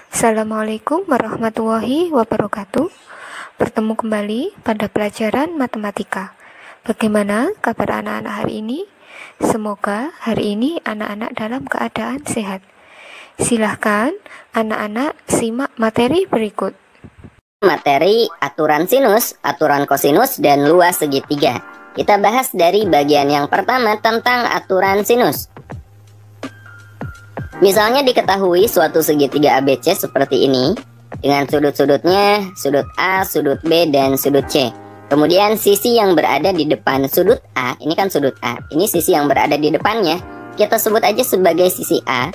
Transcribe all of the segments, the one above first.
Assalamualaikum warahmatullahi wabarakatuh. Bertemu kembali pada pelajaran matematika. Bagaimana kabar anak-anak hari ini? Semoga hari ini anak-anak dalam keadaan sehat. Silahkan anak-anak simak materi berikut. Materi aturan sinus, aturan kosinus, dan luas segitiga. Kita bahas dari bagian yang pertama tentang aturan sinus. Misalnya diketahui suatu segitiga ABC seperti ini, dengan sudut-sudutnya, sudut A, sudut B, dan sudut C. Kemudian sisi yang berada di depan sudut A, ini kan sudut A, ini sisi yang berada di depannya, kita sebut aja sebagai sisi A.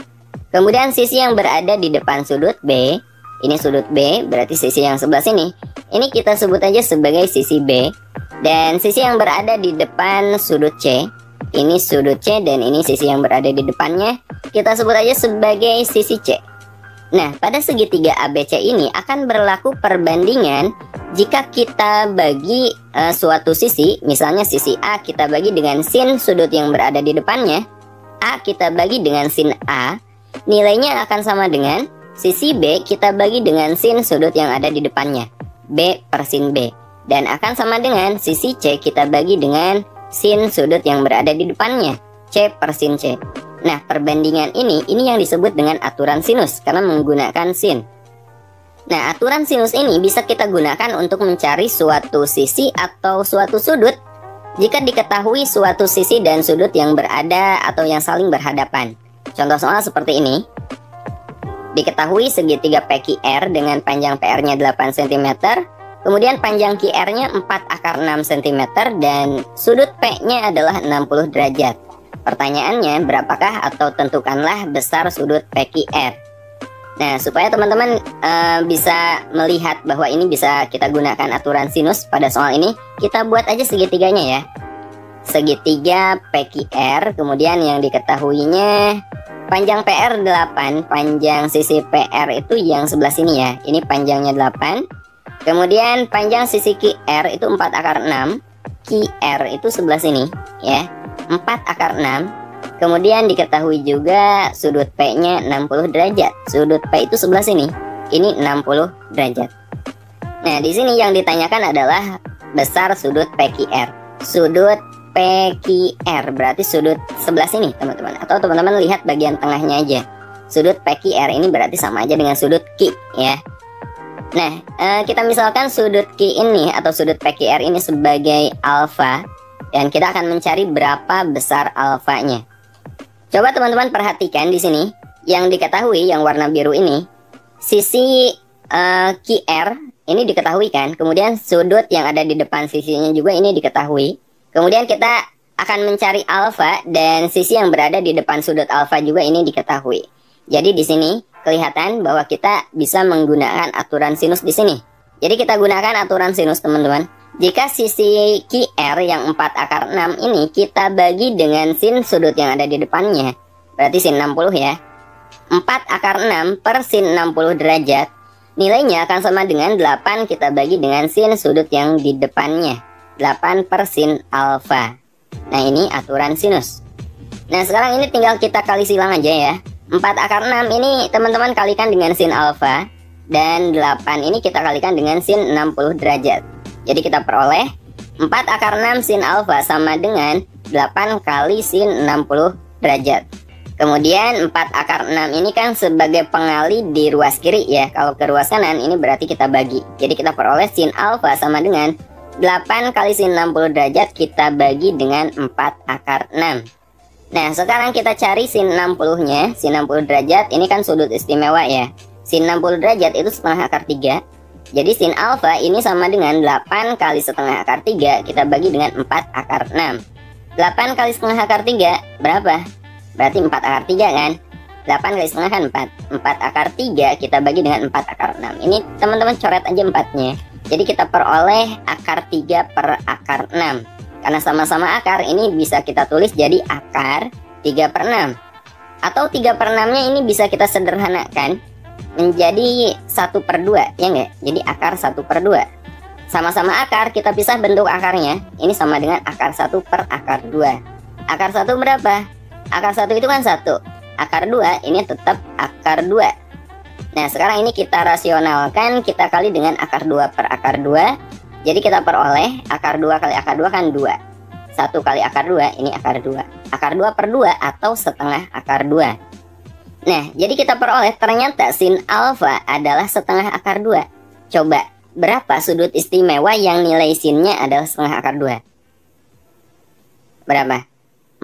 Kemudian sisi yang berada di depan sudut B, ini sudut B, berarti sisi yang sebelah sini, ini kita sebut aja sebagai sisi B. Dan sisi yang berada di depan sudut C, ini sudut C, dan ini sisi yang berada di depannya, kita sebut aja sebagai sisi C. Nah, pada segitiga ABC ini akan berlaku perbandingan jika kita bagi suatu sisi, misalnya sisi A kita bagi dengan sin sudut yang berada di depannya, A kita bagi dengan sin A, nilainya akan sama dengan sisi B kita bagi dengan sin sudut yang ada di depannya, B per sin B. Dan akan sama dengan sisi C kita bagi dengan sin sudut yang berada di depannya, C per sin C. Nah, perbandingan ini yang disebut dengan aturan sinus karena menggunakan sin. Nah, aturan sinus ini bisa kita gunakan untuk mencari suatu sisi atau suatu sudut jika diketahui suatu sisi dan sudut yang berada atau yang saling berhadapan. Contoh soal seperti ini. Diketahui segitiga PQR dengan panjang PR-nya 8 cm, kemudian panjang QR-nya 4 akar 6 cm, dan sudut P-nya adalah 60 derajat. Pertanyaannya, berapakah atau tentukanlah besar sudut PQR. Nah, supaya teman-teman bisa melihat bahwa ini bisa kita gunakan aturan sinus pada soal ini, kita buat aja segitiganya ya. Segitiga PQR, kemudian yang diketahuinya panjang PR 8, panjang sisi PR itu yang sebelah sini ya. Ini panjangnya 8. Kemudian panjang sisi QR itu 4 akar 6. QR itu sebelah sini ya. 4 akar 6. Kemudian diketahui juga sudut P-nya 60 derajat. Sudut P itu sebelah sini. Ini 60 derajat. Nah, di sini yang ditanyakan adalah besar sudut PQR. Sudut PQR berarti sudut sebelah sini, teman-teman. Atau teman-teman lihat bagian tengahnya aja. Sudut PQR ini berarti sama aja dengan sudut Q ya. Nah, kita misalkan sudut Q ini atau sudut PQR ini sebagai alfa. Dan kita akan mencari berapa besar alfanya. Coba teman-teman perhatikan di sini. Yang diketahui, yang warna biru ini, sisi QR ini diketahui kan. Kemudian sudut yang ada di depan sisinya juga ini diketahui. Kemudian kita akan mencari alfa. Dan sisi yang berada di depan sudut alfa juga ini diketahui. Jadi di sini kelihatan bahwa kita bisa menggunakan aturan sinus di sini. Jadi kita gunakan aturan sinus, teman-teman. Jika sisi QR yang 4 akar 6 ini kita bagi dengan sin sudut yang ada di depannya, berarti sin 60 ya. 4 akar 6 per sin 60 derajat, nilainya akan sama dengan 8 kita bagi dengan sin sudut yang di depannya, 8 per sin alfa. Nah, ini aturan sinus. Nah, sekarang ini tinggal kita kali silang aja ya. 4 akar 6 ini teman-teman kalikan dengan sin alfa, dan 8 ini kita kalikan dengan sin 60 derajat. Jadi kita peroleh 4 akar 6 sin alfa sama dengan 8 kali sin 60 derajat. Kemudian 4 akar 6 ini kan sebagai pengali di ruas kiri ya. Kalau ke ruas kanan ini berarti kita bagi. Jadi kita peroleh sin alfa sama dengan 8 kali sin 60 derajat kita bagi dengan 4 akar 6. Nah, sekarang kita cari sin 60-nya. Sin 60 derajat ini kan sudut istimewa ya. Sin 60 derajat itu setengah akar 3. Jadi sin alfa ini sama dengan 8 kali setengah akar 3 kita bagi dengan 4 akar 6. 8 kali setengah akar 3 berapa? Berarti 4 akar 3 kan? 8 kali setengah kan 4. 4 akar 3 kita bagi dengan 4 akar 6. Ini teman-teman coret aja 4-nya. Jadi kita peroleh akar 3 per akar 6. Karena sama-sama akar, ini bisa kita tulis jadi akar 3 per 6. Atau 3 per 6-nya ini bisa kita sederhanakan menjadi 1 per 2, ya enggak? Jadi akar 1 per 2. Sama-sama akar, kita pisah bentuk akarnya. Ini sama dengan akar 1 per akar 2. Akar 1 berapa? Akar 1 itu kan 1. Akar 2 ini tetap akar 2. Nah sekarang ini kita rasionalkan, kita kali dengan akar 2 per akar 2. Jadi kita peroleh akar 2 kali akar 2 kan 2. 1 kali akar 2 ini akar 2. Akar 2 per 2 atau setengah akar 2. Nah jadi kita peroleh ternyata sin alfa adalah setengah akar 2. Coba berapa sudut istimewa yang nilai sinnya adalah setengah akar 2? Berapa?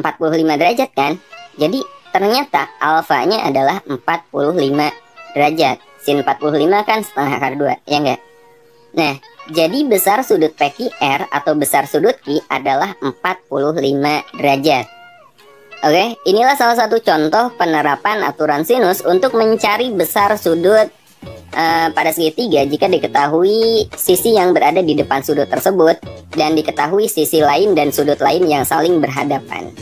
45 derajat kan? Jadi ternyata alfanya adalah 45 derajat. Sin 45 kan setengah akar 2, ya enggak? Nah, jadi besar sudut PQR atau besar sudut Q adalah 45 derajat. Oke, inilah salah satu contoh penerapan aturan sinus untuk mencari besar sudut pada segitiga jika diketahui sisi yang berada di depan sudut tersebut dan diketahui sisi lain dan sudut lain yang saling berhadapan.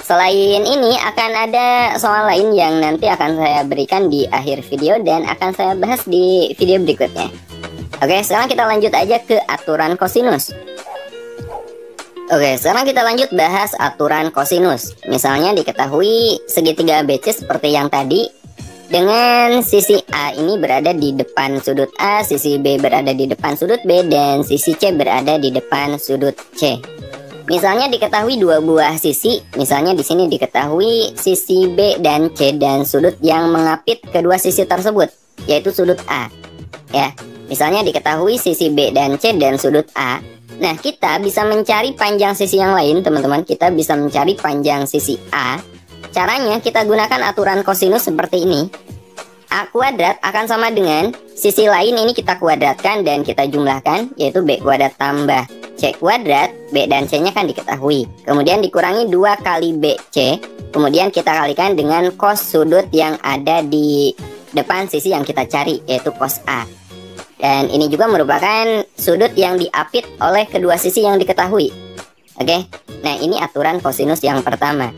Selain ini akan ada soal lain yang nanti akan saya berikan di akhir video dan akan saya bahas di video berikutnya. Oke, sekarang kita lanjut aja ke aturan kosinus. Oke, sekarang kita lanjut bahas aturan kosinus. Misalnya diketahui segitiga ABC seperti yang tadi, dengan sisi A ini berada di depan sudut A, sisi B berada di depan sudut B, dan sisi C berada di depan sudut C. Misalnya diketahui dua buah sisi, misalnya di sini diketahui sisi B dan C dan sudut yang mengapit kedua sisi tersebut, yaitu sudut A. Ya, misalnya diketahui sisi B dan C dan sudut A. Nah, kita bisa mencari panjang sisi yang lain, teman-teman. Kita bisa mencari panjang sisi A. Caranya kita gunakan aturan kosinus seperti ini. A kuadrat akan sama dengan sisi lain ini kita kuadratkan dan kita jumlahkan, yaitu B kuadrat tambah C kuadrat. B dan C nya kan diketahui, kemudian dikurangi 2 kali BC, kemudian kita kalikan dengan cos sudut yang ada di depan sisi yang kita cari, yaitu cos A. Dan ini juga merupakan sudut yang diapit oleh kedua sisi yang diketahui. Oke, nah ini aturan kosinus yang pertama.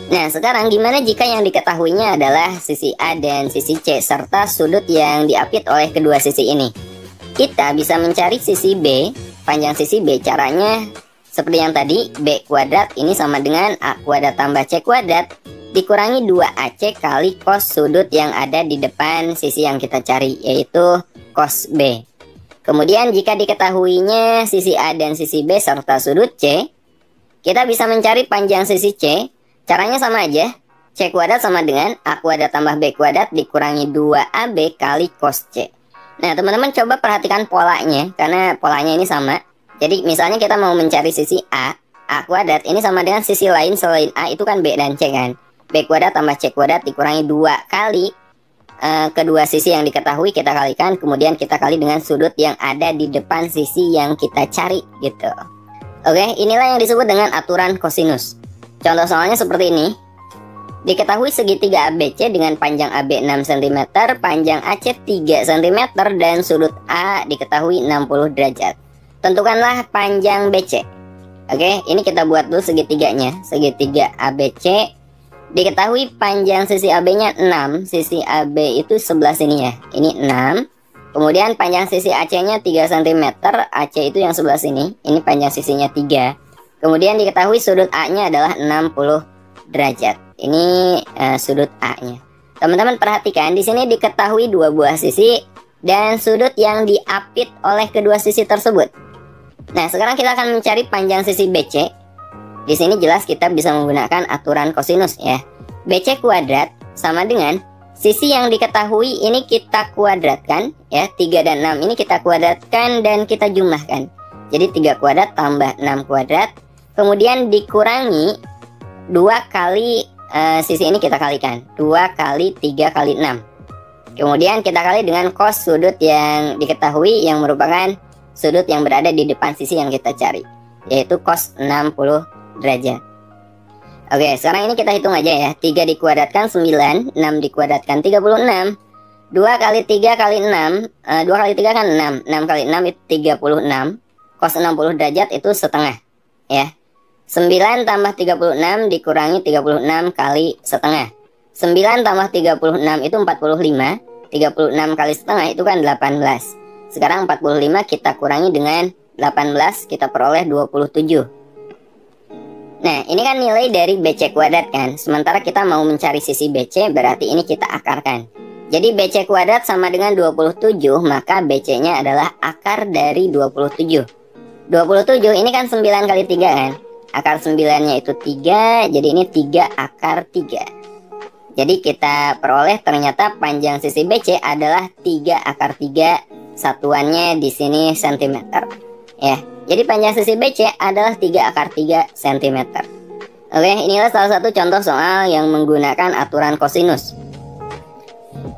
Nah sekarang gimana jika yang diketahuinya adalah sisi A dan sisi C serta sudut yang diapit oleh kedua sisi ini? Kita bisa mencari sisi B, panjang sisi B. Caranya seperti yang tadi, B kuadrat ini sama dengan A kuadrat tambah C kuadrat dikurangi 2AC kali cos sudut yang ada di depan sisi yang kita cari, yaitu cos B. Kemudian jika diketahuinya sisi A dan sisi B serta sudut C, kita bisa mencari panjang sisi C. Caranya sama aja, C kuadrat sama dengan A kuadrat tambah B kuadrat dikurangi 2AB kali cos C. Nah teman-teman coba perhatikan polanya, karena polanya ini sama. Jadi misalnya kita mau mencari sisi A kuadrat ini sama dengan sisi lain selain A itu kan B dan C kan. B kuadrat tambah C kuadrat dikurangi 2 kali kedua sisi yang diketahui kita kalikan, kemudian kita kali dengan sudut yang ada di depan sisi yang kita cari gitu. Oke, inilah yang disebut dengan aturan kosinus. Contoh soalnya seperti ini. Diketahui segitiga ABC dengan panjang AB 6 cm, panjang AC 3 cm, dan sudut A diketahui 60 derajat. Tentukanlah panjang BC. Oke, ini kita buat dulu segitiganya. Segitiga ABC. Diketahui panjang sisi AB-nya 6. Sisi AB itu sebelah sini ya. Ini 6. Kemudian panjang sisi AC-nya 3 cm. AC itu yang sebelah sini. Ini panjang sisinya 3. Kemudian diketahui sudut A-nya adalah 60 derajat. Ini sudut A-nya. Teman-teman perhatikan di sini diketahui dua buah sisi dan sudut yang diapit oleh kedua sisi tersebut. Nah, sekarang kita akan mencari panjang sisi BC. Di sini jelas kita bisa menggunakan aturan kosinus ya. BC kuadrat sama dengan sisi yang diketahui ini kita kuadratkan ya, 3 dan 6 ini kita kuadratkan dan kita jumlahkan. Jadi 3 kuadrat tambah 6 kuadrat, kemudian dikurangi 2 kali sisi ini kita kalikan, 2 kali 3 kali 6. Kemudian kita kali dengan cos sudut yang diketahui yang merupakan sudut yang berada di depan sisi yang kita cari, yaitu cos 60 derajat. Oke, sekarang ini kita hitung aja ya. 3 dikuadratkan 9, 6 dikuadratkan 36. 2 kali 3 kali 6, 2 kali 3 kan 6, 6 kali 6 itu 36. Cos 60 derajat itu setengah ya. 9 tambah 36 dikurangi 36 kali setengah. 9 tambah 36 itu 45. 36 kali setengah itu kan 18. Sekarang 45 kita kurangi dengan 18, kita peroleh 27. Nah, ini kan nilai dari BC kuadrat kan. Sementara kita mau mencari sisi BC, berarti ini kita akarkan. Jadi BC kuadrat sama dengan 27, maka BC-nya adalah akar dari 27. 27 ini kan 9 kali 3 kan. Akar 9-nya itu 3, jadi ini 3 akar 3. Jadi kita peroleh ternyata panjang sisi BC adalah 3 akar 3, satuannya di sini cm. Ya. Jadi panjang sisi BC adalah 3 akar 3 cm. Oke, inilah salah satu contoh soal yang menggunakan aturan kosinus.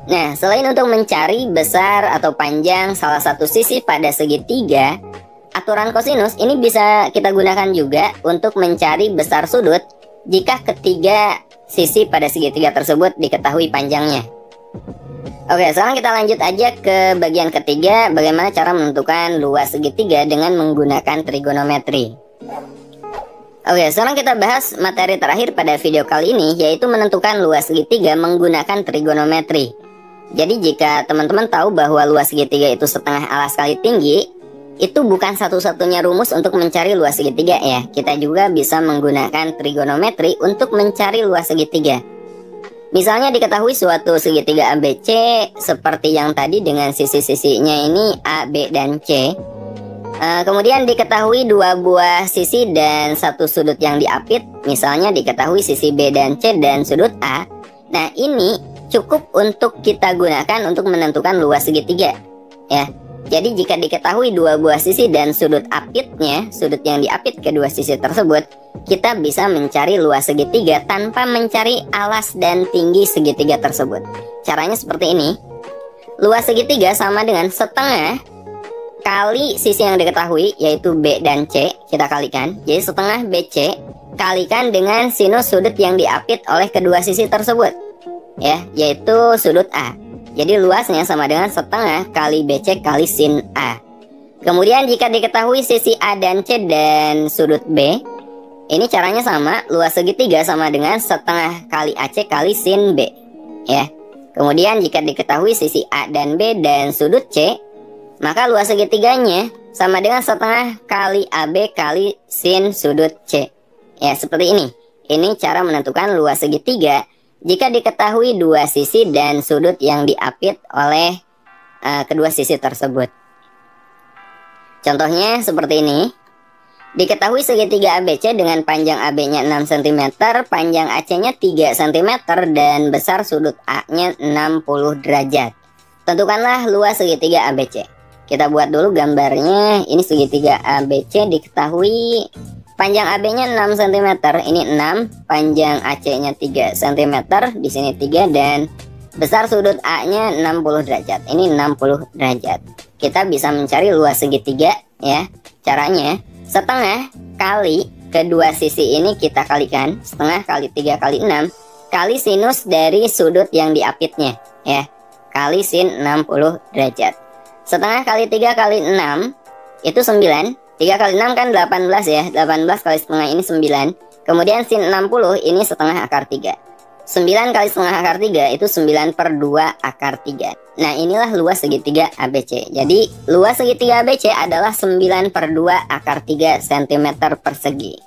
Nah, selain untuk mencari besar atau panjang salah satu sisi pada segitiga, aturan kosinus ini bisa kita gunakan juga untuk mencari besar sudut jika ketiga sisi pada segitiga tersebut diketahui panjangnya. Oke, sekarang kita lanjut aja ke bagian ketiga, bagaimana cara menentukan luas segitiga dengan menggunakan trigonometri. Oke, sekarang kita bahas materi terakhir pada video kali ini, yaitu menentukan luas segitiga menggunakan trigonometri. Jadi jika teman-teman tahu bahwa luas segitiga itu setengah alas kali tinggi, itu bukan satu-satunya rumus untuk mencari luas segitiga ya. Kita juga bisa menggunakan trigonometri untuk mencari luas segitiga. Misalnya diketahui suatu segitiga ABC seperti yang tadi dengan sisi-sisinya ini A, B, dan C. Kemudian diketahui dua buah sisi dan satu sudut yang diapit. Misalnya diketahui sisi B dan C dan sudut A. Nah, ini cukup untuk kita gunakan untuk menentukan luas segitiga ya. Jadi jika diketahui dua buah sisi dan sudut apitnya, sudut yang diapit kedua sisi tersebut, kita bisa mencari luas segitiga tanpa mencari alas dan tinggi segitiga tersebut. Caranya seperti ini. Luas segitiga sama dengan setengah kali sisi yang diketahui, yaitu B dan C, kita kalikan. Jadi setengah BC kalikan dengan sinus sudut yang diapit oleh kedua sisi tersebut ya, yaitu sudut A. Jadi luasnya sama dengan setengah kali BC kali sin A. Kemudian jika diketahui sisi A dan C dan sudut B, ini caranya sama, luas segitiga sama dengan setengah kali AC kali sin B ya. Kemudian jika diketahui sisi A dan B dan sudut C, maka luas segitiganya sama dengan setengah kali AB kali sin sudut C. Ya, seperti ini. Ini cara menentukan luas segitiga jika diketahui dua sisi dan sudut yang diapit oleh kedua sisi tersebut. Contohnya seperti ini. Diketahui segitiga ABC dengan panjang AB-nya 6 cm, panjang AC-nya 3 cm, dan besar sudut A-nya 60 derajat. Tentukanlah luas segitiga ABC. Kita buat dulu gambarnya. Ini segitiga ABC, diketahui panjang AB-nya 6 cm, ini 6, panjang AC-nya 3 cm, di sini 3, dan besar sudut A-nya 60 derajat. Ini 60 derajat. Kita bisa mencari luas segitiga ya. Caranya setengah kali kedua sisi ini kita kalikan, setengah kali 3 kali 6 kali sinus dari sudut yang diapitnya ya, kali sin 60 derajat. Setengah kali 3 kali 6 itu 9. 3 kali 6 kan 18 ya. 18 kali setengah ini 9. Kemudian sin 60 ini setengah akar 3. 9 kali setengah akar 3 itu 9 per 2 akar 3. Nah, inilah luas segitiga ABC. Jadi luas segitiga ABC adalah 9 per 2 akar 3 cm persegi.